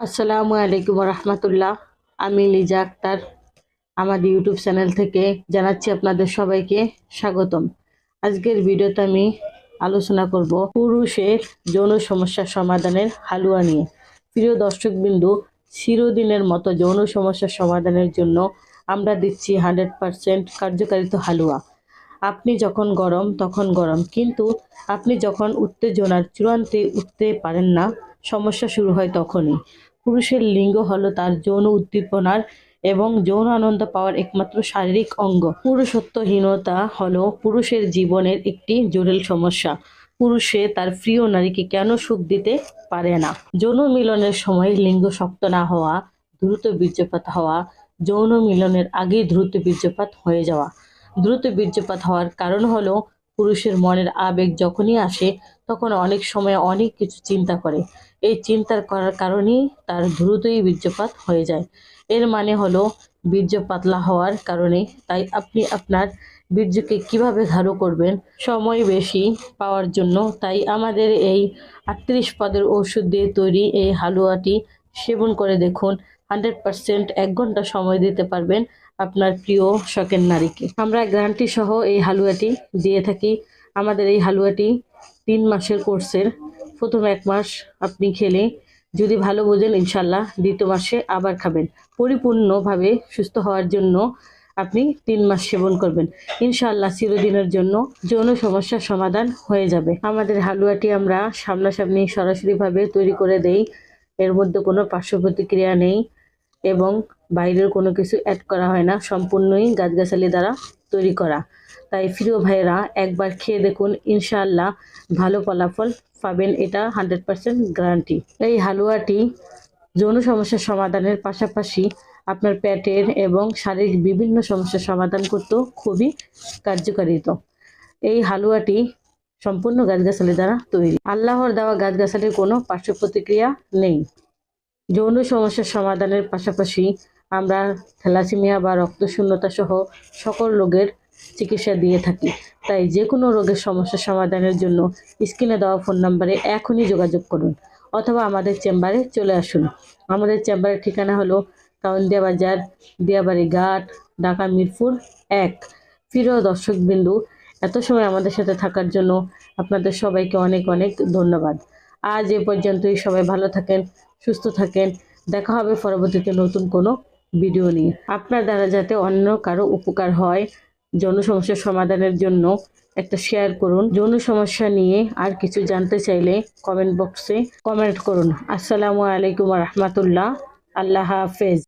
আসসালামু আলাইকুম রহমতুল্লাহ। আমি লিজা আক্তার আমাদের ইউটিউব চ্যানেল থেকে জানাচ্ছি আপনাদের সবাইকে স্বাগতম। আজকের ভিডিওতে আমি আলোচনা করব পুরুষের যৌন সমস্যার সমাধানের হালুয়া নিয়ে। প্রিয় দর্শকবিন্দু, চিরদিনের মতো যৌন সমস্যার সমাধানের জন্য আমরা দিচ্ছি 100% কার্যকারিত হালুয়া। আপনি যখন গরম তখন গরম, কিন্তু আপনি যখন উত্তেজনার চূড়ান্তে উঠতে পারেন না, সমস্যা শুরু হয় তখনই। পুরুষের লিঙ্গ হলো তার যৌন উদ্দীপনার এবং যৌন আনন্দ পাওয়ার একমাত্র শারীরিক অঙ্গ। পুরুষত্বহীনতা হলো পুরুষের জীবনের একটি জটিল সমস্যা। পুরুষে তার প্রিয় নারীকে কেন সুখ দিতে পারে না? যৌন মিলনের সময় লিঙ্গ শক্ত না হওয়া, দ্রুত বীর্যপাত হওয়া, যৌন মিলনের আগেই দ্রুত বীর্যপাত হয়ে যাওয়া। দ্রুত বীর্যপাত হওয়ার কারণ হলো পুরুষের মনের আবেগ যখনই আসে তখন অনেক সময় অনেক কিছু চিন্তা করে। এই চিন্তার করার কারণেই তার দ্রুতই বীর্যপাত হয়ে যায়। এর মানে হলো বীর্য পাতলা হওয়ার কারণে। তাই আপনি আপনার বীর্যকে কিভাবে ধারণ করবেন সময় বেশি পাওয়ার জন্য, তাই আমাদের এই 38 পদের ওষুধ দিয়ে তৈরি এই হালুয়াটি সেবন করে দেখুন। 100% 1 ঘন্টা সময় দিতে পারবেন আপনার প্রিয় শখের নারীকে। আমরা গ্যারান্টি সহ এই হালুয়াটি দিয়ে থাকি। আমাদের এই হালুয়াটি 3 মাসের কোর্সের। প্রথম 1 মাস আপনি খেলে যদি ভালো বোঝেন, ইনশাল্লাহ দ্বিতীয় মাসে আবার খাবেন। পরিপূর্ণভাবে সুস্থ হওয়ার জন্য আপনি 3 মাস সেবন করবেন। ইনশাল্লাহ চিরদিনের জন্য যৌন সমস্যার সমাধান হয়ে যাবে। আমাদের হালুয়াটি আমরা সামনাসামনি সরাসরিভাবে তৈরি করে দেই। এর মধ্যে কোনো পার্শ্ব প্রতিক্রিয়া নেই এবং বাইরের কোনো কিছু অ্যাড করা হয় না। সম্পূর্ণই গাছগাছালি দ্বারা তৈরি করা। তাই প্রিয় ভাইয়েরা, একবার খেয়ে দেখুন, ইনশাআল্লাহ ভালো ফলাফল পাবেন। এটা 100% গ্যারান্টি। এই হালুয়াটি যৌন সমস্যার সমাধানের পাশাপাশি আপনার পেটের এবং শারীরিক বিভিন্ন সমস্যার সমাধান করতেও খুবই কার্যকারিত। এই হালুয়াটি সম্পূর্ণ গাছগাছালি দ্বারা তৈরি। আল্লাহর দেওয়া গাছগাছালির কোনো পার্শ্ব প্রতিক্রিয়া নেই। যৌন সমস্যার সমাধানের পাশাপাশি আমরা থ্যালাসেমিয়া বা রক্তশূন্যতা সহ সকল রোগের চিকিৎসা দিয়ে থাকি। তাই যে কোনো রোগের সমস্যার সমাধানের জন্য স্ক্রিনে দেওয়া ফোন নম্বরে এখনই যোগাযোগ করুন অথবা আমাদের চেম্বারে চলে আসুন। আমাদের চেম্বারের ঠিকানা হলো কাউন্দিয়া বাজার, দিয়াবাড়ি ঘাট, ঢাকা মিরপুর 1। প্রিয় দর্শকবিন্দু, এত সময় আমাদের সাথে থাকার জন্য আপনাদের সবাইকে অনেক অনেক ধন্যবাদ। আজ এ পর্যন্তই। সবাই ভালো থাকেন, সুস্থ থাকেন। দেখা হবে পরবর্তীতে নতুন কোনো ভিডিও নিয়ে। আপনার দ্বারা যাতে অন্য কারো উপকার হয়, যৌন সমস্যার সমাধানের জন্য একটা শেয়ার করুন। যৌন সমস্যা নিয়ে আর কিছু জানতে চাইলে কমেন্ট বক্সে কমেন্ট করুন। আসসালামু আলাইকুম রহমতুল্লাহ। আল্লাহ হাফেজ।